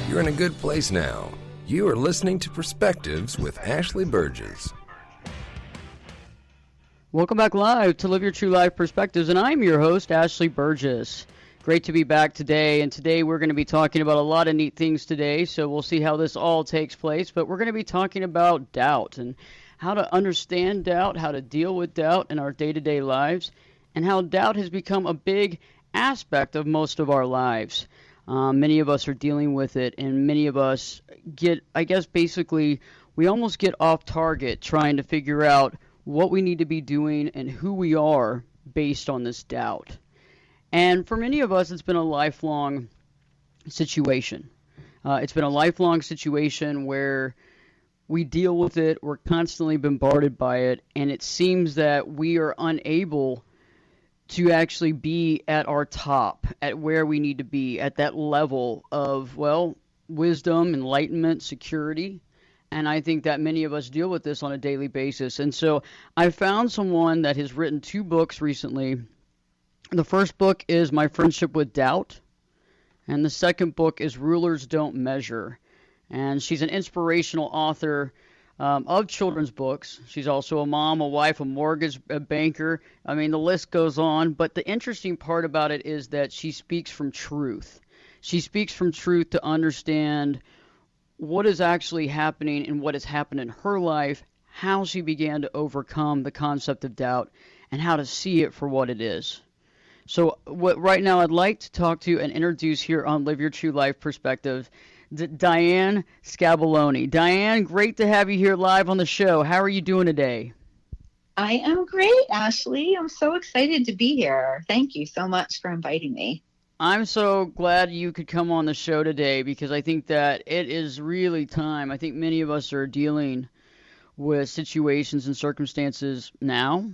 You're in a good place now. You are listening to Perspectives with Ashley Burgess. Welcome back live to Live Your True Life Perspectives, and I'm your host, Ashley Burgess. Great to be back today, and today we're going to be talking about a lot of neat things today, so we'll see how this all takes place, but we're going to be talking about doubt and how to understand doubt, how to deal with doubt in our day-to-day lives, and how doubt has become a big aspect of most of our lives. Many of us are dealing with it, and many of us get, basically, we almost get off target trying to figure out what we need to be doing and who we are based on this doubt. And for many of us, it's been a lifelong situation. It's been a lifelong situation where we deal with it, we're constantly bombarded by it, and it seems that we are unable to actually be at our top, at where we need to be, at that level of, wisdom, enlightenment, security. And I think that many of us deal with this on a daily basis. And so I found someone that has written 2 books recently. The first book is My Friendship with Doubt, and the second book is Rulers Don't Measure. And she's an inspirational author of children's books. She's also a mom, a wife, a banker. I mean, the list goes on. But the interesting part about it is that she speaks from truth. She speaks from truth to understand what is actually happening and what has happened in her life, how she began to overcome the concept of doubt, and how to see it for what it is. So right now I'd like to talk to and introduce here on Live Your True Life Perspective, Diane Scabilloni. Diane, great to have you here live on the show. How are you doing today? I am great, Ashley. I'm so excited to be here. Thank you so much for inviting me. I'm so glad you could come on the show today because I think that it is really time. I think many of us are dealing with situations and circumstances now.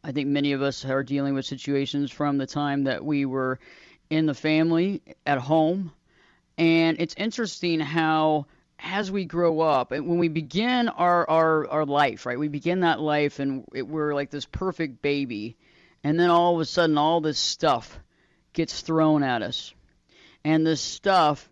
I think many of us are dealing with situations from the time that we were in the family, at home. And it's interesting how, as we grow up, and when we begin our life, right, we begin that life and we're like this perfect baby, and then all of a sudden all this stuff gets thrown at us. And this stuff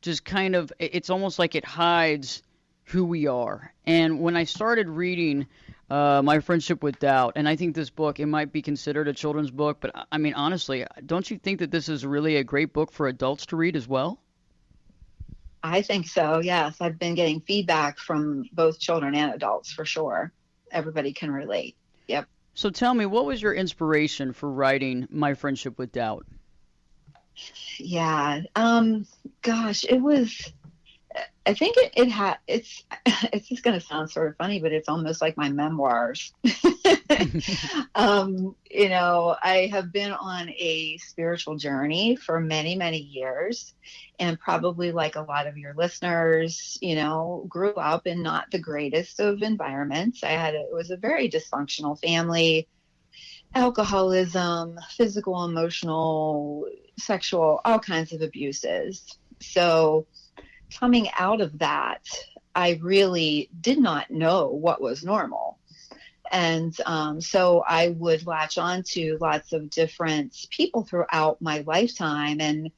just kind of, it's almost like it hides who we are. And when I started reading My Friendship with Doubt, and I think this book, it might be considered a children's book, but I mean, honestly, don't you think that this is really a great book for adults to read as well? I think so, yes. I've been getting feedback from both children and adults for sure. Everybody can relate. Yep. So tell me, what was your inspiration for writing My Friendship with Doubt? Yeah. Gosh, it was, I think it's just going to sound sort of funny, but it's almost like my memoirs. I have been on a spiritual journey for many, many years, and probably like a lot of your listeners, grew up in not the greatest of environments. It was a very dysfunctional family, alcoholism, physical, emotional, sexual, all kinds of abuses. So coming out of that, I really did not know what was normal. And so I would latch on to lots of different people throughout my lifetime. And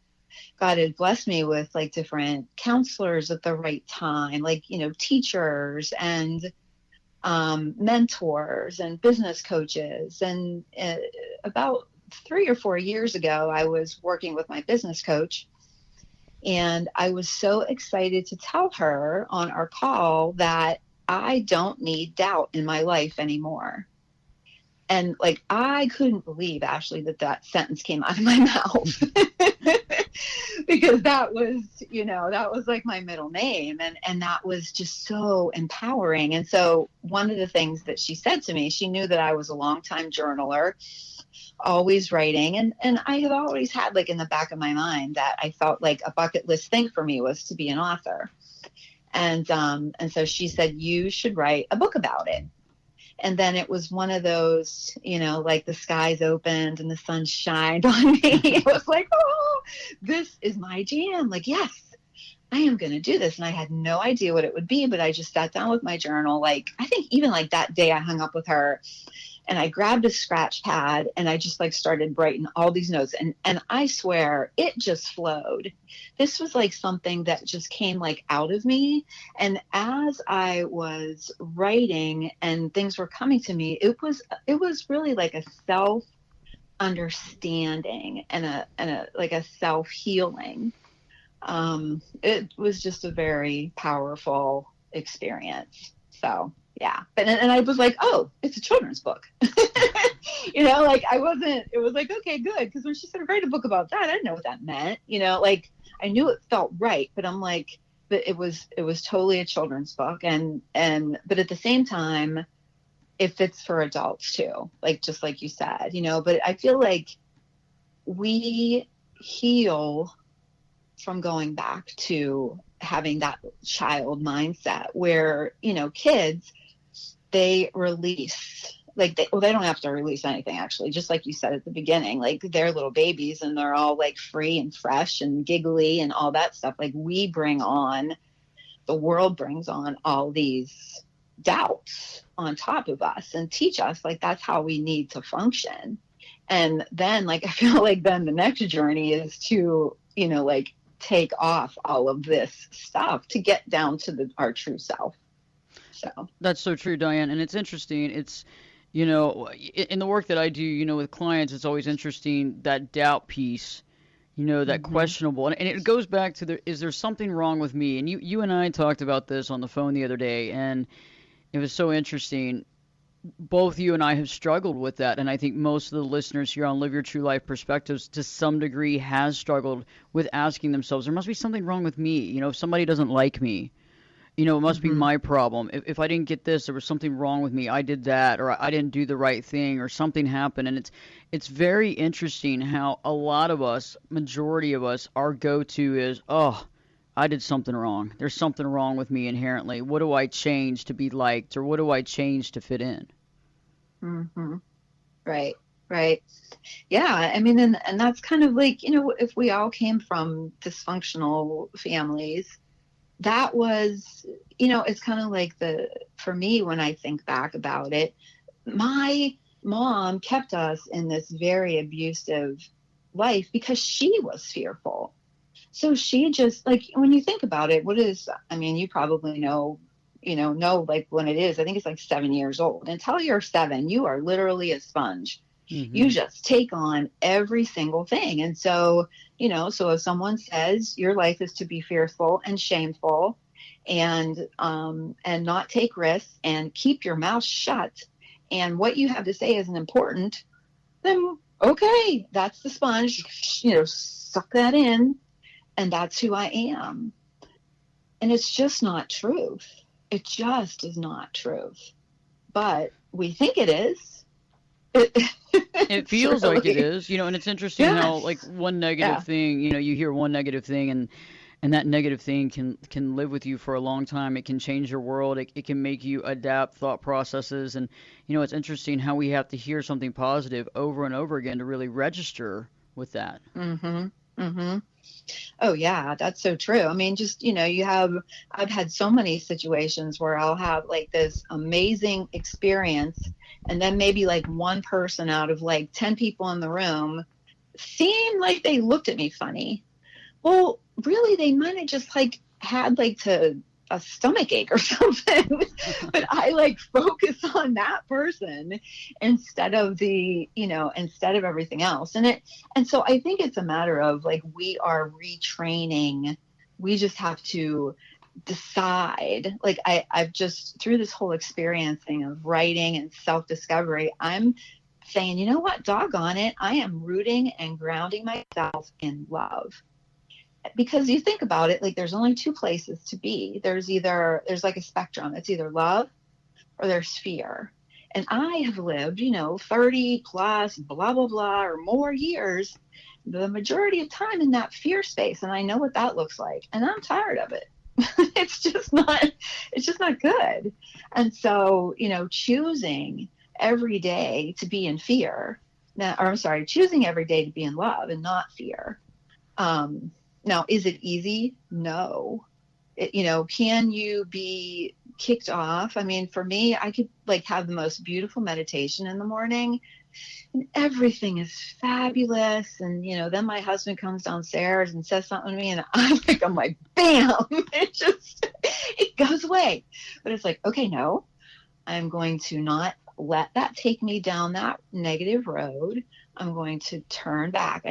God had blessed me with like different counselors at the right time, like, teachers and mentors and business coaches. And about 3 or 4 years ago, I was working with my business coach. And I was so excited to tell her on our call that I don't need doubt in my life anymore. And like, I couldn't believe, Ashley, that sentence came out of my mouth because that was like my middle name. And that was just so empowering. And so one of the things that she said to me, she knew that I was a longtime journaler, always writing. And I had always had like in the back of my mind that I felt like a bucket list thing for me was to be an author. And so she said, you should write a book about it. And then it was one of those, like the skies opened and the sun shined on me. It was like, oh, this is my jam. Like, yes, I am going to do this. And I had no idea what it would be, but I just sat down with my journal. Like, I think even like that day I hung up with her And I grabbed a scratch pad and I just like started writing all these notes. And I swear it just flowed. This was like something that just came like out of me. And as I was writing and things were coming to me, it was really like a self understanding and a like a self healing. It was just a very powerful experience. So yeah, and I was like, oh, it's a children's book. Like it was like, okay, good. Because when she said write a book about that, I didn't know what that meant. Like I knew it felt right, but I'm like, but it was totally a children's book. But at the same time, it fits for adults too. Like, just like you said, but I feel like we heal from going back to having that child mindset where, kids, they release, like they don't have to release anything actually, just like you said at the beginning, like they're little babies and they're all like free and fresh and giggly and all that stuff. Like the world brings on all these doubts on top of us and teach us like that's how we need to function. And then like I feel like then the next journey is to, like take off all of this stuff to get down to our true self. So That's so true, Diane. And it's interesting. It's, in the work that I do, with clients, it's always interesting that doubt piece, that questionable. And it goes back to is there something wrong with me? And you and I talked about this on the phone the other day, and it was so interesting. Both you and I have struggled with that. And I think most of the listeners here on Live Your True Life Perspectives to some degree has struggled with asking themselves, there must be something wrong with me. If somebody doesn't like me, it must be my problem. If I didn't get this, there was something wrong with me. I did that, or I didn't do the right thing, or something happened. And it's very interesting how a lot of us, majority of us, our go-to is, oh, I did something wrong. There's something wrong with me inherently. What do I change to be liked, or what do I change to fit in? Mm-hmm. Right. Yeah. I mean, and that's kind of like, if we all came from dysfunctional families, that was, it's kind of like for me, when I think back about it, my mom kept us in this very abusive life because she was fearful. So she just like, when you think about it, you probably know like when it is, I think it's like 7 years old. Until you're 7, you are literally a sponge. Mm-hmm. You just take on every single thing. And so, so if someone says your life is to be fearful and shameful and not take risks and keep your mouth shut, and what you have to say isn't important, then okay, that's the sponge, suck that in, and that's who I am. And it's just not truth. It just is not truth. But we think it is. It feels really, like it is, and it's interesting how like one negative thing, you hear one negative thing and that negative thing can live with you for a long time. It can change your world. It can make you adapt thought processes. And, it's interesting how we have to hear something positive over and over again to really register with that. Mm-hmm. Mm-hmm. Oh yeah, that's so true. I mean, just, I've had so many situations where I'll have like this amazing experience, and then maybe like one person out of like 10 people in the room seemed like they looked at me funny. Well, really, they might have just like had like a stomach ache or something, but I like focus on that person instead of instead of everything else. And so I think it's a matter of like, we are retraining. We just have to decide, like I've just, through this whole experiencing of writing and self-discovery, I'm saying, you know what, doggone it, I am rooting and grounding myself in love. Because you think about it, like there's only two places to be. There's like a spectrum. It's either love or there's fear. And I have lived, 30 plus blah, blah, blah, or more years, the majority of time in that fear space. And I know what that looks like. And I'm tired of it. It's just not good. And so, choosing every day to be in fear, choosing every day to be in love and not fear. Now, is it easy? No. Can you be kicked off? I mean, for me, I could like have the most beautiful meditation in the morning and everything is fabulous. And, then my husband comes downstairs and says something to me and I'm like, bam, it goes away. But it's like, okay, no, I'm going to not let that take me down that negative road. I'm going to turn back.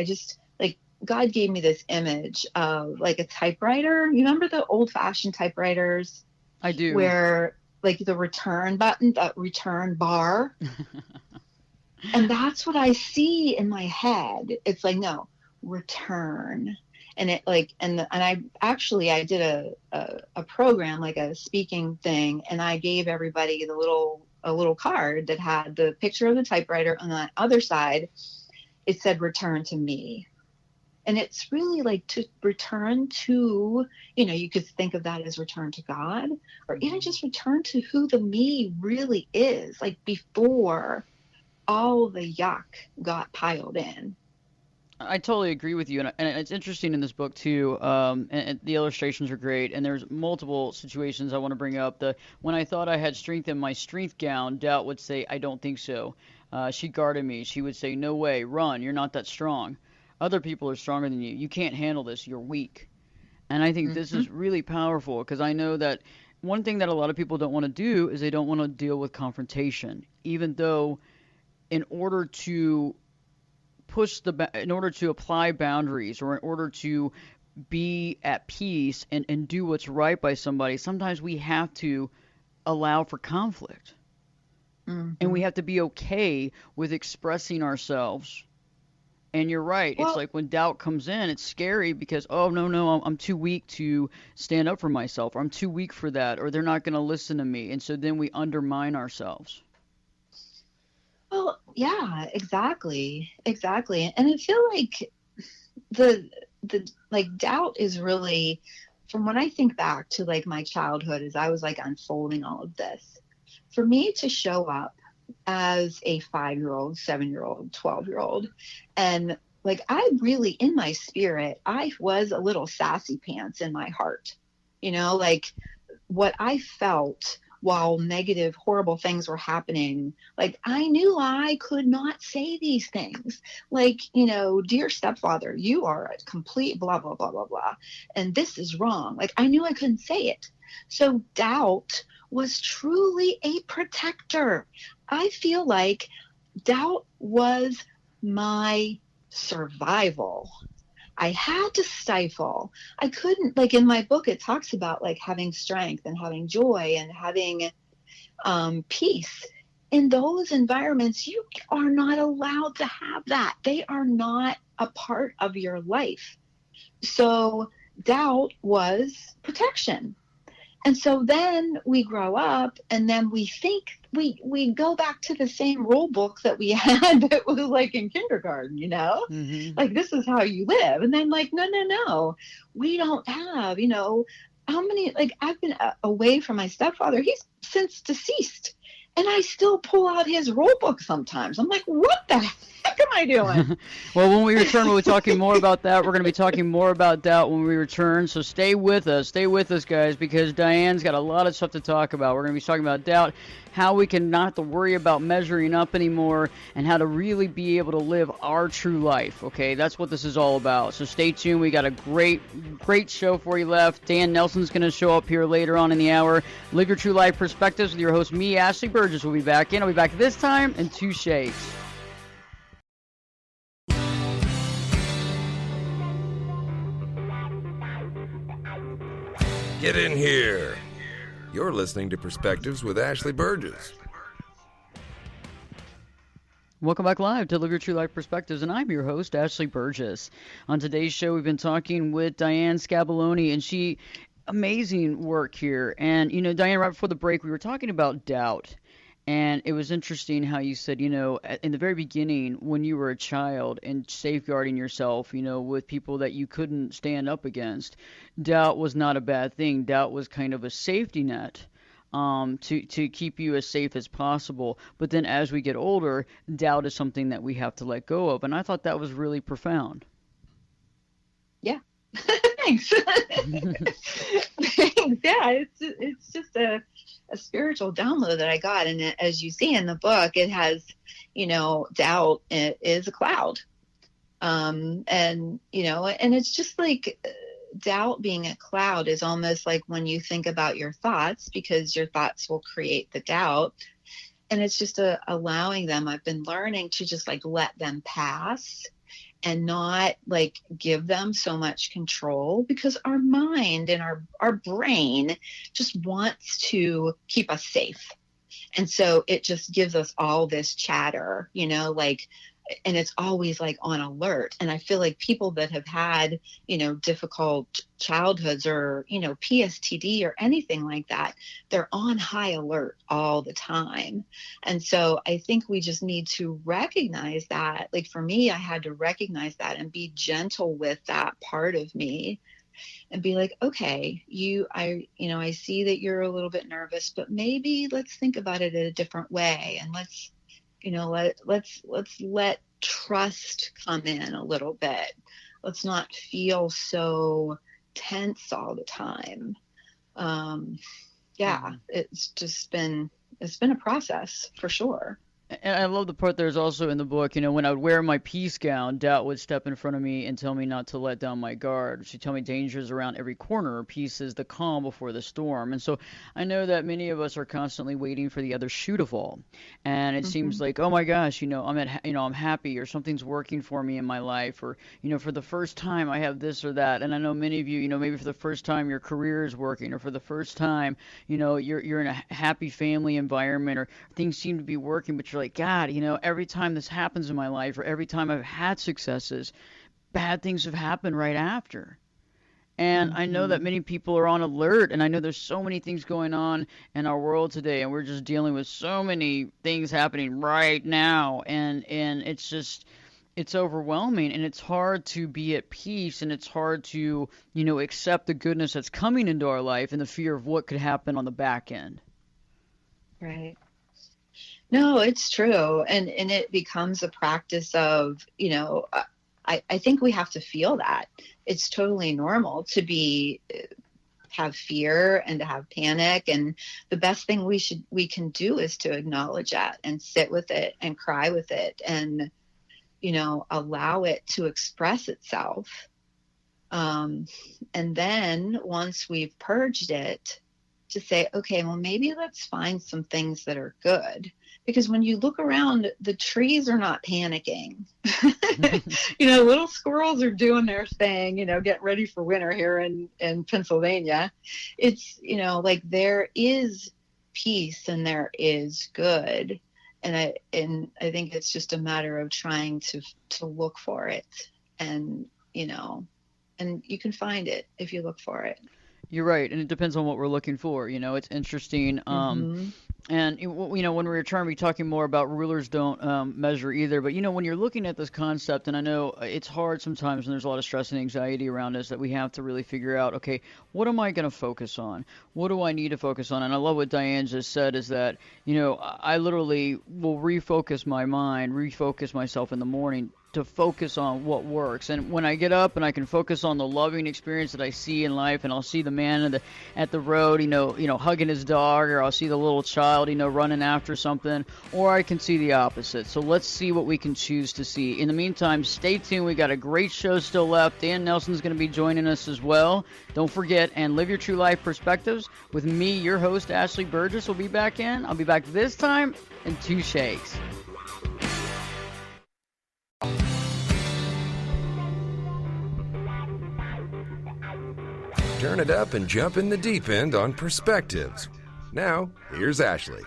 God gave me this image of like a typewriter. You remember the old fashioned typewriters? I do. Where like the return button, that return bar. And that's what I see in my head. It's like, no, return. And it like, and I did a program, like a speaking thing. And I gave everybody a little card that had the picture of the typewriter. On the other side, it said, return to me. And it's really like to return to, you could think of that as return to God, or even just return to who the me really is, like before all the yuck got piled in. I totally agree with you, and it's interesting in this book too. And the illustrations are great, and there's multiple situations I want to bring up. When I thought I had strength in my strength gown, Doubt would say, "I don't think so." She guarded me. She would say, "No way, run. You're not that strong. Other people are stronger than you. You can't handle this. You're weak." And I think this is really powerful because I know that one thing that a lot of people don't want to do is they don't want to deal with confrontation, even though in order to apply boundaries or in order to be at peace and do what's right by somebody, sometimes we have to allow for conflict. And we have to be okay with expressing ourselves. And you're right. It's like when doubt comes in, it's scary because, oh, no, I'm too weak to stand up for myself. Or I'm too weak for that. Or they're not going to listen to me. And so then we undermine ourselves. Well, yeah, exactly. And I feel like the doubt is really, from when I think back to like my childhood as I was like unfolding all of this, for me to show up as a 5-year-old, 7-year-old, 12-year-old. And like, I really, in my spirit, I was a little sassy pants in my heart, like what I felt while negative, horrible things were happening. Like I knew I could not say these things like, dear stepfather, you are a complete blah, blah, blah, blah, blah. And this is wrong. Like I knew I couldn't say it. So doubt was truly a protector. I feel like doubt was my survival. I had to stifle. I couldn't, like in my book, it talks about like having strength and having joy and having peace. In those environments, you are not allowed to have that. They are not a part of your life. So doubt was protection. And so then we grow up and then we think we go back to the same rule book that we had that was like in kindergarten, like this is how you live. And then like, no, we don't have, how many, like I've been away from my stepfather. He's since deceased. And I still pull out his rule book sometimes. I'm like, what the heck am I doing? Well, when we return, we'll be talking more about that. We're going to be talking more about doubt when we return. So stay with us, guys, because Diane's got a lot of stuff to talk about. We're going to be talking about doubt, how we can not have to worry about measuring up anymore, and how to really be able to live our true life. Okay, that's what this is all about. So stay tuned. We got a great show for you left. Dan Nelson's going to show up here later on in the hour. Live your true life perspectives with your host, me, Ashley Burgess. We'll be back in. I'll be back this time in 2 shades. Get in here. You're listening to Perspectives with Ashley Burgess. Welcome back live to Live Your True Life Perspectives, and I'm your host, Ashley Burgess. On today's show, we've been talking with Diane Scabilloni, and amazing work here. And, Diane, right before the break, we were talking about doubt. And it was interesting how you said, in the very beginning, when you were a child and safeguarding yourself, with people that you couldn't stand up against, doubt was not a bad thing. Doubt was kind of a safety net to keep you as safe as possible. But then as we get older, doubt is something that we have to let go of. And I thought that was really profound. Yeah. Thanks. Thanks. Yeah, it's just a spiritual download that I got. And as you see in the book, it has, doubt is a cloud. And it's just like doubt being a cloud is almost like when you think about your thoughts, because your thoughts will create the doubt. And it's just allowing them. I've been learning to just like let them pass and not like give them so much control, because our mind and our brain just wants to keep us safe. And so it just gives us all this chatter, and it's always like on alert. And I feel like people that have had, difficult childhoods or, PSTD or anything like that, they're on high alert all the time. And so I think we just need to recognize that. Like for me, I had to recognize that and be gentle with that part of me and be like, okay, I see that you're a little bit nervous, but maybe let's think about it in a different way. And let's let trust come in a little bit. Let's not feel so tense all the time. It's been a process for sure. And I love the part there's also in the book, when I would wear my peace gown, doubt would step in front of me and tell me not to let down my guard. She'd tell me dangers around every corner. Peace is the calm before the storm. And so I know that many of us are constantly waiting for the other shoe to fall. And it seems like, oh my gosh, I'm happy, or something's working for me in my life, or, for the first time I have this or that. And I know many of you, maybe for the first time your career is working, or for the first time, you're in a happy family environment, or things seem to be working, but you're like, God, every time this happens in my life, or every time I've had successes, bad things have happened right after. And I know that many people are on alert, and I know there's so many things going on in our world today, and we're just dealing with so many things happening right now, and it's overwhelming, and it's hard to be at peace, and it's hard to, accept the goodness that's coming into our life and the fear of what could happen on the back end. Right. No, it's true. And it becomes a practice of, I think we have to feel that. It's totally normal to have fear and to have panic. And the best thing we can do is to acknowledge that and sit with it and cry with it and, allow it to express itself. And then once we've purged it, to say, okay, well, maybe let's find some things that are good. Because when you look around, the trees are not panicking. Little squirrels are doing their thing, getting ready for winter here in Pennsylvania. It's, like there is peace and there is good. And I think it's just a matter of trying to look for it. And, and you can find it if you look for it. You're right, and it depends on what we're looking for. It's interesting. And when we were trying to be talking more about rulers don't measure either, but when you're looking at this concept, and I know it's hard sometimes, and there's a lot of stress and anxiety around us, that we have to really figure out, okay, what am I going to focus on? What do I need to focus on? And I love what Diane just said, is that I literally will refocus my mind, refocus myself in the morning to focus on what works. And when I get up and I can focus on the loving experience that I see in life, and I'll see the man at the road, hugging his dog, or I'll see the little child, running after something, or I can see the opposite. So let's see what we can choose to see. In the meantime, stay tuned. We got a great show still left. Dan Nelson's going to be joining us as well. Don't forget, and live your true life perspectives with me, your host, Ashley Burgess, will be back in. I'll be back this time in 2 shakes. Turn it up and jump in the deep end on Perspectives. Now, here's Ashley.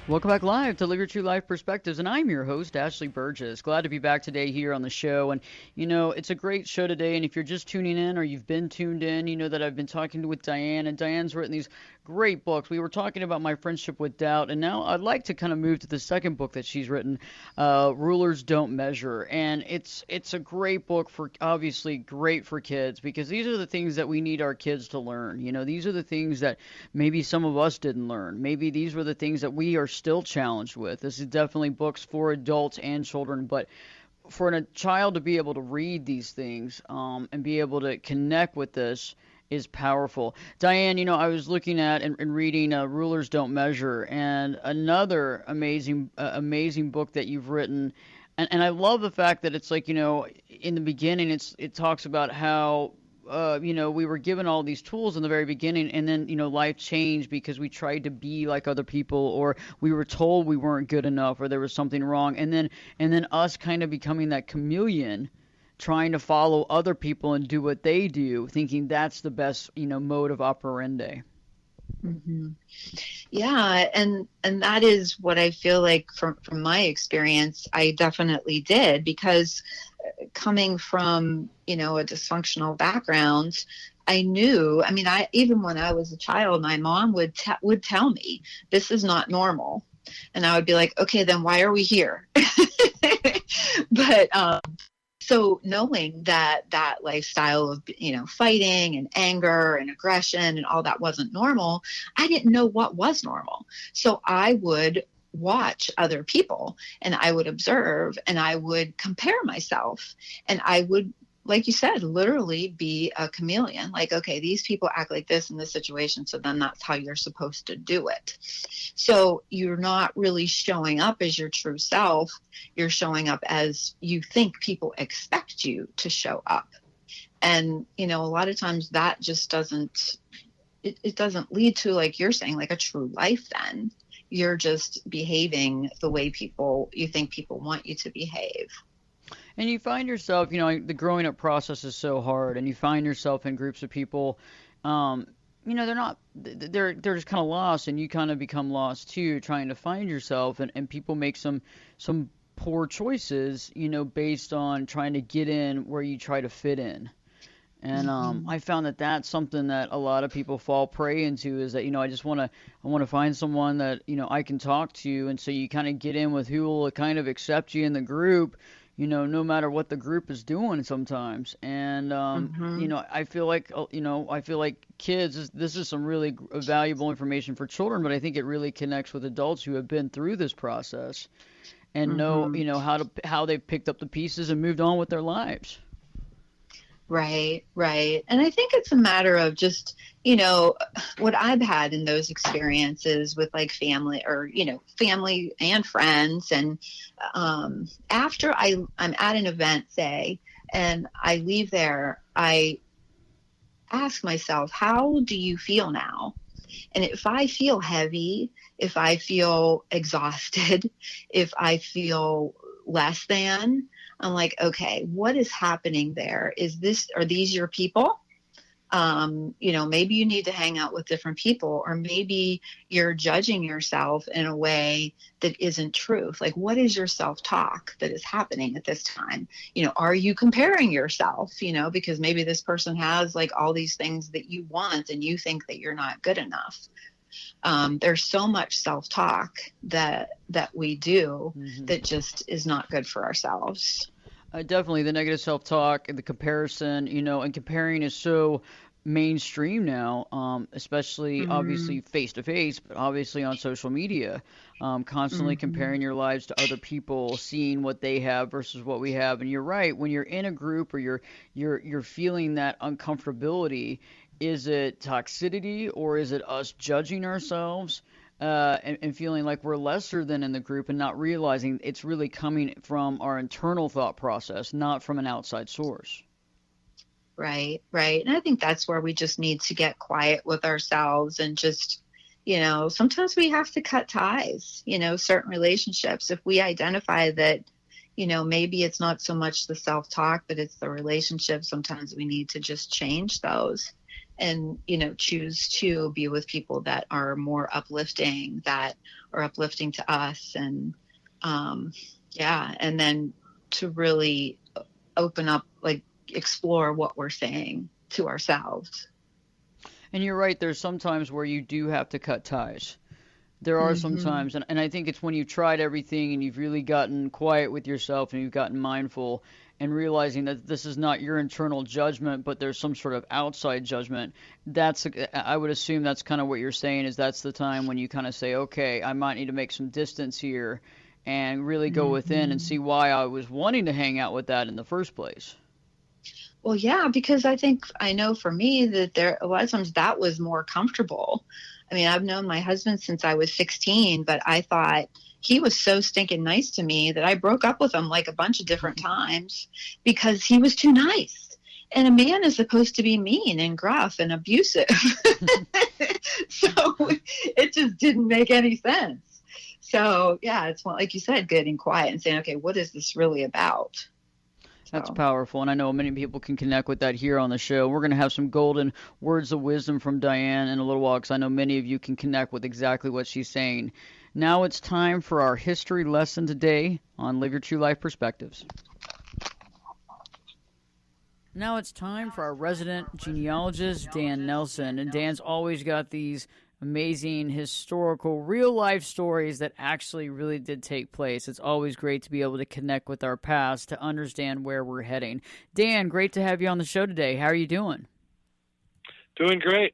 Welcome back live to Live Your True Life Perspectives, and I'm your host, Ashley Burgess. Glad to be back today here on the show, and it's a great show today, and if you're just tuning in or you've been tuned in, you know that I've been talking with Diane, and Diane's written these great books. We were talking about my friendship with doubt, and now I'd like to kind of move to the second book that she's written, Rulers Don't Measure, and it's a great book, for obviously great for kids, because these are the things that we need our kids to learn. These are the things that maybe some of us didn't learn. Maybe these were the things that we are still challenged with. This is definitely books for adults and children, but for a child to be able to read these things and be able to connect with this is powerful. Diane, I was looking at and reading Rulers Don't Measure, and another amazing book that you've written. And I love the fact that it's like, in the beginning, it talks about how, we were given all these tools in the very beginning, and then, life changed because we tried to be like other people, or we were told we weren't good enough, or there was something wrong. And then us kind of becoming that chameleon, trying to follow other people and do what they do, thinking that's the best, mode of operandi. Mm-hmm. Yeah, and that is what I feel like from my experience, I definitely did, because coming from, a dysfunctional background, I knew, even when I was a child, my mom would tell me, this is not normal. And I would be like, okay, then why are we here? But, so knowing that lifestyle of, fighting and anger and aggression and all that wasn't normal, I didn't know what was normal. So I would watch other people, and I would observe, and I would compare myself, and I would, like you said, literally be a chameleon. Like, okay, these people act like this in this situation, so then that's how you're supposed to do it. So you're not really showing up as your true self. You're showing up as you think people expect you to show up. And, a lot of times that just doesn't lead to, like you're saying, like a true life then. You're just behaving the way you think people want you to behave. And you find yourself, the growing up process is so hard, and you find yourself in groups of people, they're just kind of lost, and you kind of become lost too, trying to find yourself, and people make some poor choices, based on trying to get in where you try to fit in. And I found that that's something that a lot of people fall prey into, is that, I want to find someone that, I can talk to. And so you kind of get in with who will kind of accept you in the group, no matter what the group is doing sometimes. And, I feel like kids, this is some really valuable information for children, but I think it really connects with adults who have been through this process and know, how they've picked up the pieces and moved on with their lives. Right. And I think it's a matter of just, what I've had in those experiences with like family or, family and friends. And after I'm at an event, say, and I leave there, I ask myself, how do you feel now? And if I feel heavy, if I feel exhausted, if I feel less than, I'm like, okay, what is happening there? Are these your people? Maybe you need to hang out with different people, or maybe you're judging yourself in a way that isn't truth. Like, what is your self-talk that is happening at this time? Are you comparing yourself, because maybe this person has like all these things that you want and you think that you're not good enough. There's so much self-talk that we do that just is not good for ourselves. Definitely the negative self-talk and the comparison, and comparing is so mainstream now, especially obviously face-to-face, but obviously on social media, constantly comparing your lives to other people, seeing what they have versus what we have. And you're right, when you're in a group or you're feeling that uncomfortability, is it toxicity or is it us judging ourselves and feeling like we're lesser than in the group and not realizing it's really coming from our internal thought process, not from an outside source? Right. And I think that's where we just need to get quiet with ourselves and just, sometimes we have to cut ties, certain relationships. If we identify that, maybe it's not so much the self-talk, but it's the relationship, sometimes we need to just change those. And, choose to be with people that are more uplifting, that are uplifting to us. And, and then to really open up, like explore what we're saying to ourselves. And you're right. There's some times where you do have to cut ties. There are some times, and I think it's when you've tried everything and you've really gotten quiet with yourself and you've gotten mindful and realizing that this is not your internal judgment, but there's some sort of outside judgment. I would assume that's kind of what you're saying, is that's the time when you kind of say, okay, I might need to make some distance here and really go within and see why I was wanting to hang out with that in the first place. Well, yeah, because I know for me that there a lot of times that was more comfortable. I mean, I've known my husband since I was 16, but I thought he was so stinking nice to me that I broke up with him like a bunch of different times because he was too nice. And a man is supposed to be mean and gruff and abusive. So it just didn't make any sense. So, yeah, it's like you said, getting quiet and saying, okay, what is this really about? That's powerful, and I know many people can connect with that here on the show. We're going to have some golden words of wisdom from Diane in a little while, because I know many of you can connect with exactly what she's saying. Now it's time for our history lesson today on Live Your True Life Perspectives. Now it's time for our resident genealogist, Dan Nelson, and Dan's always got these amazing historical real life stories that actually really did take place. It's always great to be able to connect with our past to understand where we're heading. Dan, great to have you on the show today. How are you doing? Doing great.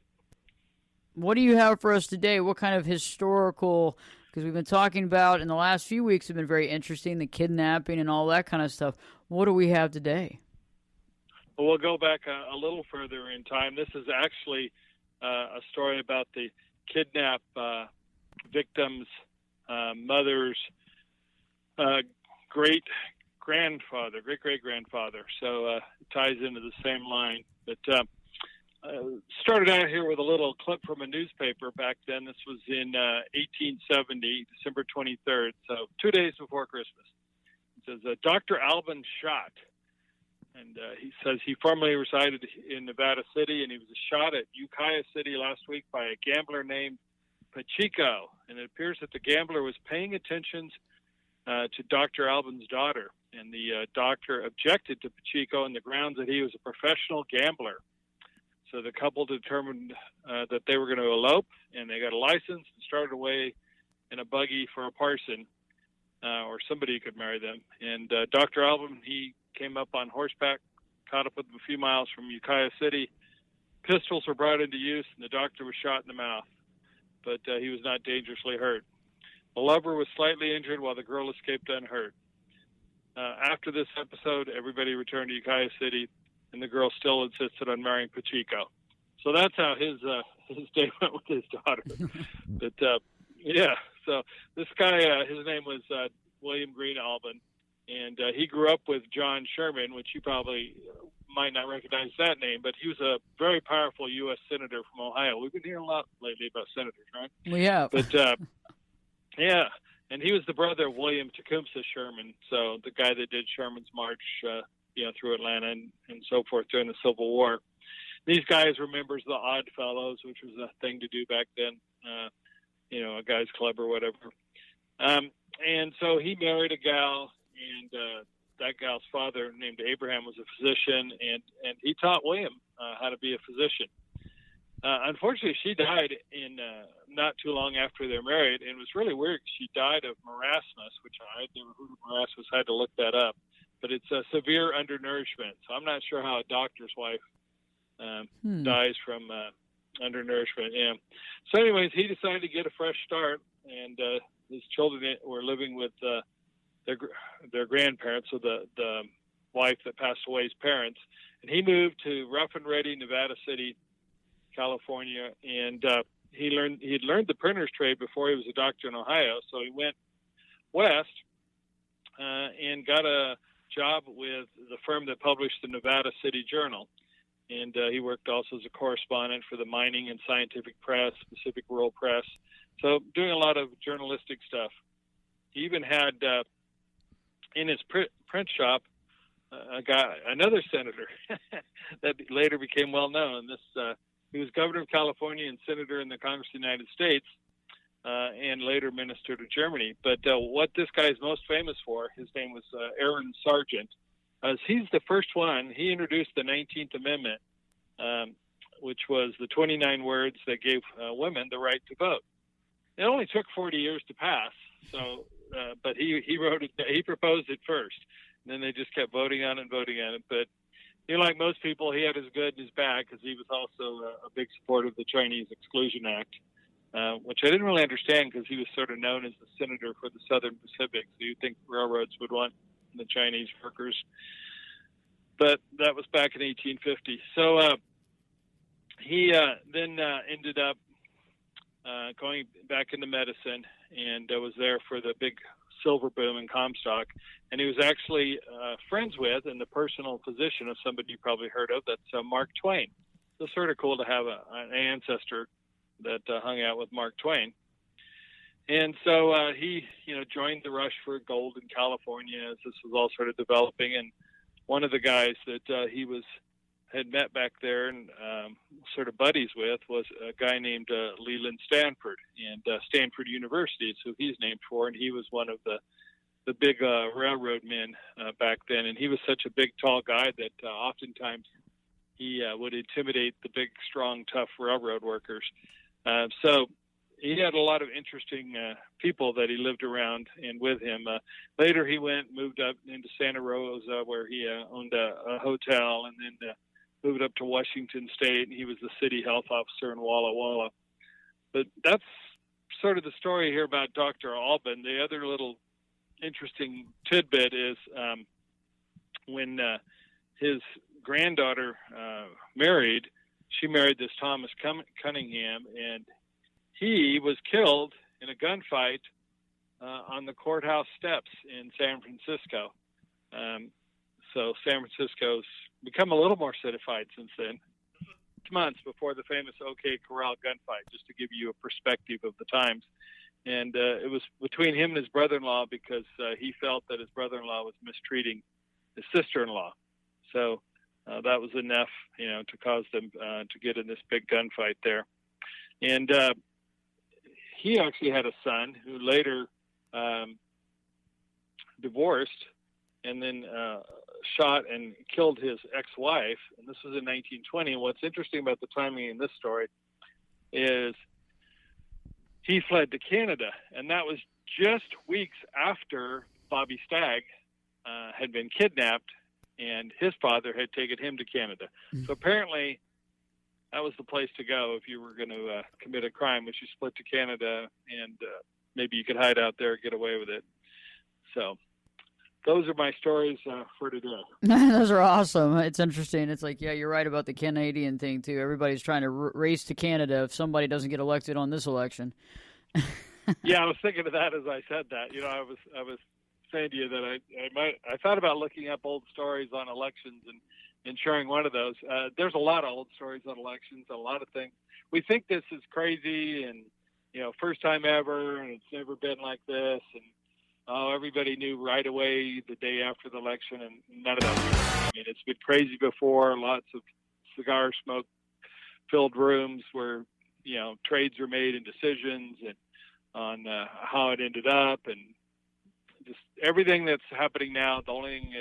What do you have for us today? What kind of historical, because we've been talking about in the last few weeks have been very interesting, the kidnapping and all that kind of stuff. What do we have today? Well, we'll go back a little further in time. This is actually a story about the kidnap victims' mother's great-great-grandfather. So it ties into the same line. But started out here with a little clip from a newspaper back then. This was in 1870, December 23rd, so 2 days before Christmas. It says, Dr. Alban shot. And he says he formerly resided in Nevada City, and he was shot at Ukiah City last week by a gambler named Pacheco. And it appears that the gambler was paying attention to Dr. Alban's daughter. And the doctor objected to Pacheco on the grounds that he was a professional gambler. So the couple determined that they were going to elope, and they got a license and started away in a buggy for a parson, or somebody who could marry them. And Dr. Alban, he came up on horseback, caught up with them a few miles from Ukiah City. Pistols were brought into use, and the doctor was shot in the mouth, but he was not dangerously hurt. The lover was slightly injured while the girl escaped unhurt. After this episode, everybody returned to Ukiah City, and the girl still insisted on marrying Pacheco. So that's how his day went with his daughter. But yeah, so this guy, his name was William Green Alban. And he grew up with John Sherman, which you probably might not recognize that name, but he was a very powerful U.S. senator from Ohio. We've been hearing a lot lately about senators, right? We have. But, yeah, and he was the brother of William Tecumseh Sherman, so the guy that did Sherman's march through Atlanta and so forth during the Civil War. These guys were members of the Odd Fellows, which was a thing to do back then, a guy's club or whatever. And so he married a gal, and that gal's father, named Abraham, was a physician, and he taught William how to be a physician. Unfortunately, she died in not too long after they're married, and it was really weird. She died of marasmus, which I had never heard of marasmus. I had to look that up. But it's a severe undernourishment. So I'm not sure how a doctor's wife dies from undernourishment. Yeah. So anyways, he decided to get a fresh start, and his children were living with their grandparents, so the wife that passed away's parents. And he moved to Rough and Ready, Nevada City, California, and he had learned the printer's trade before he was a doctor in Ohio. So he went west and got a job with the firm that published the Nevada City Journal. And he worked also as a correspondent for the Mining and Scientific Press, Pacific Rural Press. So doing a lot of journalistic stuff. He even had in his print shop another senator that later became well known. He was governor of California and senator in the Congress of the United States, and later minister to Germany. But what this guy is most famous for, his name was Aaron Sargent. He's the first one. He introduced the 19th Amendment, which was the 29 words that gave women the right to vote. It only took 40 years to pass, but he wrote it. He proposed it first, and then they just kept voting on it. But like most people, he had his good and his bad, because he was also a big supporter of the Chinese Exclusion Act, which I didn't really understand because he was sort of known as the senator for the Southern Pacific. So you'd think railroads would want the Chinese workers. But that was back in 1850. So he then ended up going back into medicine and was there for the big silver boom in Comstock. And he was actually friends with and the personal physician of somebody you probably heard of. That's Mark Twain. So it's sort of cool to have an ancestor that hung out with Mark Twain. And so he, joined the rush for gold in California as this was all sort of developing. And one of the guys that he had met back there and sort of buddies with was a guy named Leland Stanford, and Stanford University is who he's named for, and he was one of the big railroad men back then, and he was such a big, tall guy that oftentimes he would intimidate the big, strong, tough railroad workers. So he had a lot of interesting people that he lived around and with him. Later he moved up into Santa Rosa where he owned a hotel, and then moved up to Washington State, and he was the city health officer in Walla Walla. But that's sort of the story here about Dr. Alban. The other little interesting tidbit is when his granddaughter married, she married this Thomas Cunningham, and he was killed in a gunfight on the courthouse steps in San Francisco. So San Francisco's become a little more citified since then. 6 months before the famous OK Corral gunfight, just to give you a perspective of the times. And it was between him and his brother-in-law because he felt that his brother-in-law was mistreating his sister-in-law. So that was enough, to cause them to get in this big gunfight there. And he actually had a son who later divorced and then shot and killed his ex-wife, and this was in 1920. And what's interesting about the timing in this story is he fled to Canada, and that was just weeks after Bobby Stagg had been kidnapped, and his father had taken him to Canada. So apparently that was the place to go if you were going to commit a crime, which you split to Canada, and maybe you could hide out there and get away with it. So those are my stories for today. Those are awesome. It's interesting. It's like, yeah, you're right about the Canadian thing, too. Everybody's trying to race to Canada if somebody doesn't get elected on this election. Yeah, I was thinking of that as I said that. I was saying to you that I thought about looking up old stories on elections and sharing one of those. There's a lot of old stories on elections, a lot of things. We think this is crazy and, first time ever, and it's never been like this, and everybody knew right away the day after the election, and none of that. I mean, it's been crazy before. Lots of cigar smoke-filled rooms where trades are made and decisions, and on how it ended up, and just everything that's happening now. The only thing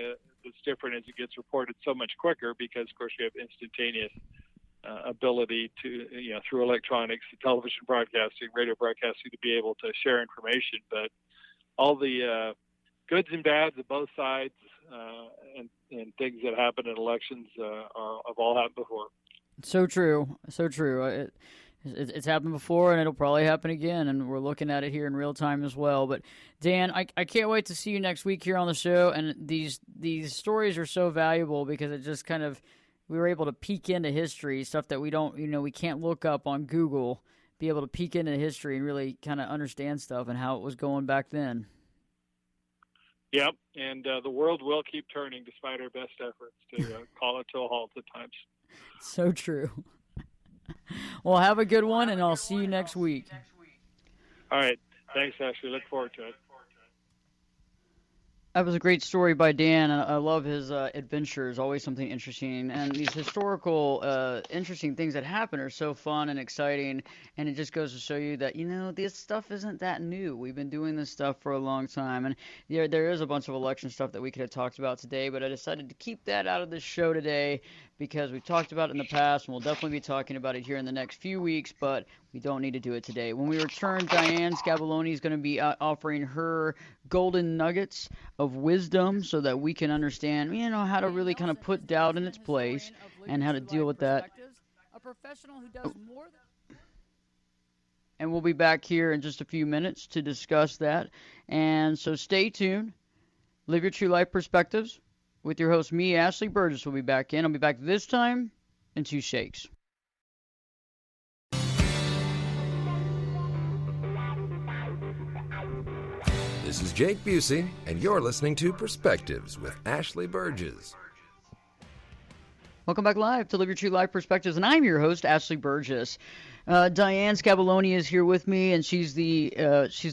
that's different is it gets reported so much quicker because, of course, you have instantaneous ability to, through electronics, television broadcasting, radio broadcasting, to be able to share information, but all the goods and bads of both sides and things that happen in elections have all happened before. So true. So true. It's happened before, and it'll probably happen again, and we're looking at it here in real time as well. But, Dan, I can't wait to see you next week here on the show, and these stories are so valuable because it just kind of – we were able to peek into history, stuff that we don't – we can't look up on Google, be able to peek into history and really kind of understand stuff and how it was going back then. Yep, and the world will keep turning despite our best efforts to call it to a halt at times. So true. Well, have a good one, and I'll see you next week. All right. Thanks, Ashley. Look forward to it. That was a great story by Dan, and I love his adventures, always something interesting. And these historical, interesting things that happen are so fun and exciting, and it just goes to show you that, this stuff isn't that new. We've been doing this stuff for a long time, and there is a bunch of election stuff that we could have talked about today, but I decided to keep that out of this show today because we've talked about it in the past, and we'll definitely be talking about it here in the next few weeks, but we don't need to do it today. When we return, Diane Scabilloni is going to be offering her golden nuggets of wisdom so that we can understand, how to really kind of put doubt in its place and how to deal with that. A professional who does more than And we'll be back here in just a few minutes to discuss that. And so stay tuned. Live your true life perspectives with your host, me, Ashley Burgess, will be back in. I'll be back this time in 2 shakes. This is Jake Busey, and you're listening to Perspectives with Ashley Burgess. Welcome back live to Live Your True Life Perspectives, and I'm your host, Ashley Burgess. Diane Scabilloni is here with me, and she's the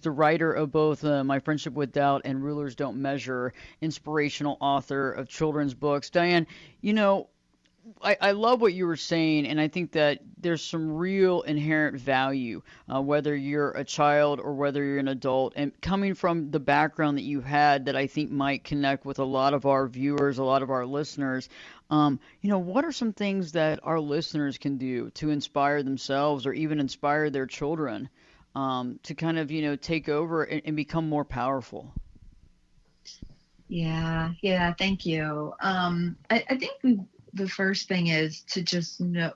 writer of both My Friendship with Doubt and Rulers Don't Measure, inspirational author of children's books. Diane, I love what you were saying, and I think that there's some real inherent value, whether you're a child or whether you're an adult, and coming from the background that you had that I think might connect with a lot of our viewers, a lot of our listeners. What are some things that our listeners can do to inspire themselves or even inspire their children to kind of, take over and become more powerful? Yeah, thank you. I think the first thing is to just know,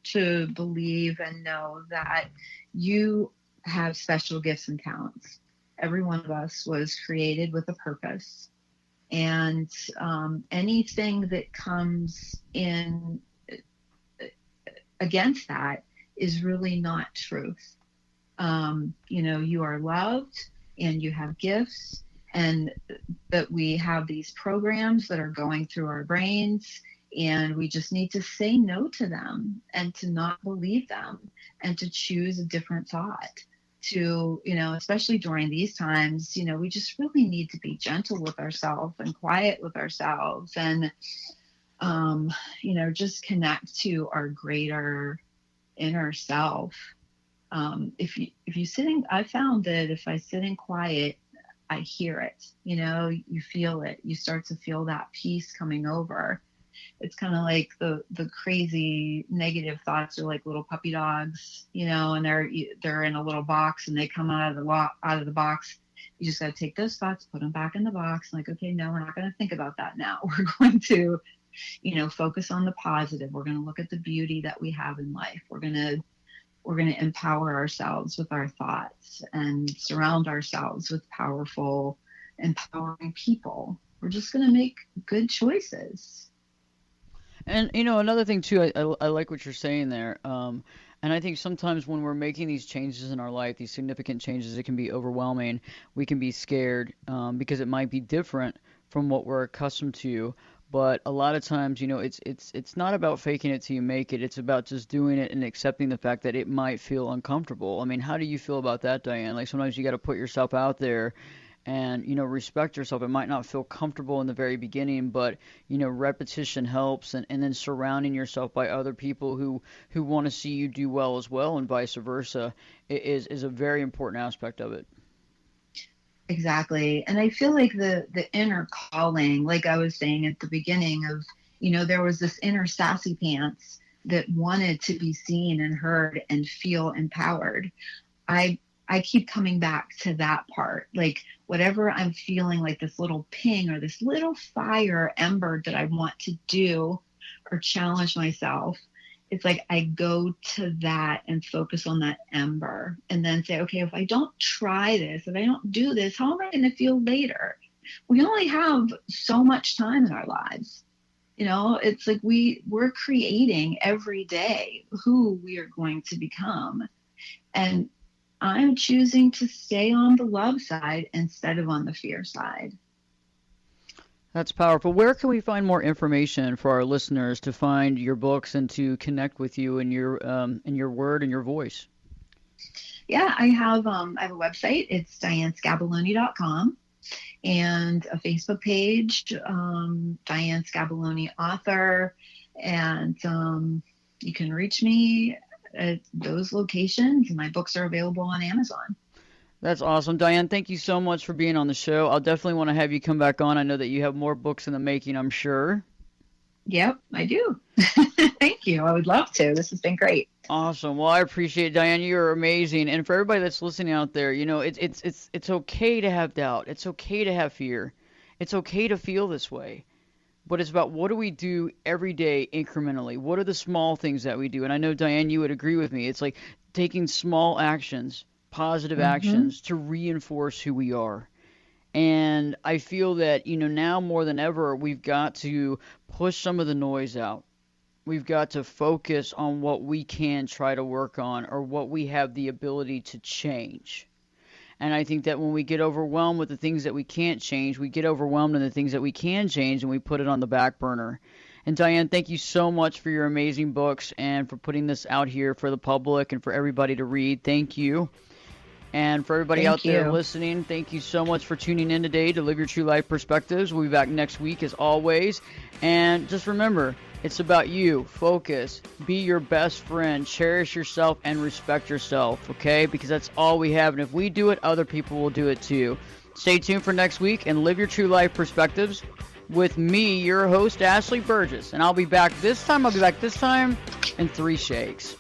to believe and know that you have special gifts and talents. Every one of us was created with a purpose. And anything that comes in against that is really not truth. You are loved and you have gifts, and that we have these programs that are going through our brains, and we just need to say no to them and to not believe them and to choose a different thought. To, especially during these times, we just really need to be gentle with ourselves and quiet with ourselves and, just connect to our greater inner self. I found that if I sit in quiet, I hear it, you feel it, you start to feel that peace coming over. It's kind of like the crazy negative thoughts are like little puppy dogs, and they're in a little box and they come out of the box. You just got to take those thoughts, put them back in the box. Like, okay, no, we're not going to think about that now. We're going to, focus on the positive. We're going to look at the beauty that we have in life. We're going to empower ourselves with our thoughts and surround ourselves with powerful, empowering people. We're just going to make good choices. And, another thing, too, I like what you're saying there. And I think sometimes when we're making these changes in our life, these significant changes, it can be overwhelming. We can be scared because it might be different from what we're accustomed to. But a lot of times, it's not about faking it till you make it. It's about just doing it and accepting the fact that it might feel uncomfortable. I mean, how do you feel about that, Diane? Like sometimes you got to put yourself out there and, respect yourself. It might not feel comfortable in the very beginning, but, repetition helps, and then surrounding yourself by other people who want to see you do well as well, and vice versa, is a very important aspect of it. Exactly. And I feel like the inner calling, like I was saying at the beginning of, there was this inner sassy pants that wanted to be seen and heard and feel empowered. I keep coming back to that part. Like whatever I'm feeling, like this little ping or this little fire ember that I want to do or challenge myself, it's like I go to that and focus on that ember and then say, okay, if I don't try this, if I don't do this, how am I going to feel later? We only have so much time in our lives. It's like we're creating every day who we are going to become. And I'm choosing to stay on the love side instead of on the fear side. That's powerful. Where can we find more information for our listeners to find your books and to connect with you and your word and your voice? Yeah, I have a website. It's dianescabilloni.com, and a Facebook page, Diane Scabilloni author, and you can reach me at those locations. My books are available on Amazon. That's awesome. Diane, thank you so much for being on the show. I'll definitely want to have you come back on. I know that you have more books in the making, I'm sure. Yep, I do. Thank you. I would love to. This has been great. Awesome. Well, I appreciate it, Diane. You're amazing. And for everybody that's listening out there, it's okay to have doubt. It's okay to have fear. It's okay to feel this way. but it's about what do we do every day incrementally? What are the small things that we do? And I know, Diane, you would agree with me. It's like taking small actions, positive actions to reinforce who we are. And I feel that, now more than ever, we've got to push some of the noise out. We've got to focus on what we can try to work on or what we have the ability to change. And I think that when we get overwhelmed with the things that we can't change, we get overwhelmed in the things that we can change and we put it on the back burner. And Diane, thank you so much for your amazing books and for putting this out here for the public and for everybody to read. Thank you. And for everybody out there listening, thank you so much for tuning in today to Live Your True Life Perspectives. We'll be back next week as always. And just remember, it's about you. Focus. Be your best friend. Cherish yourself and respect yourself, okay? Because that's all we have. And if we do it, other people will do it too. Stay tuned for next week and Live Your True Life Perspectives with me, your host, Ashley Burgess. And I'll be back this time in 3 shakes.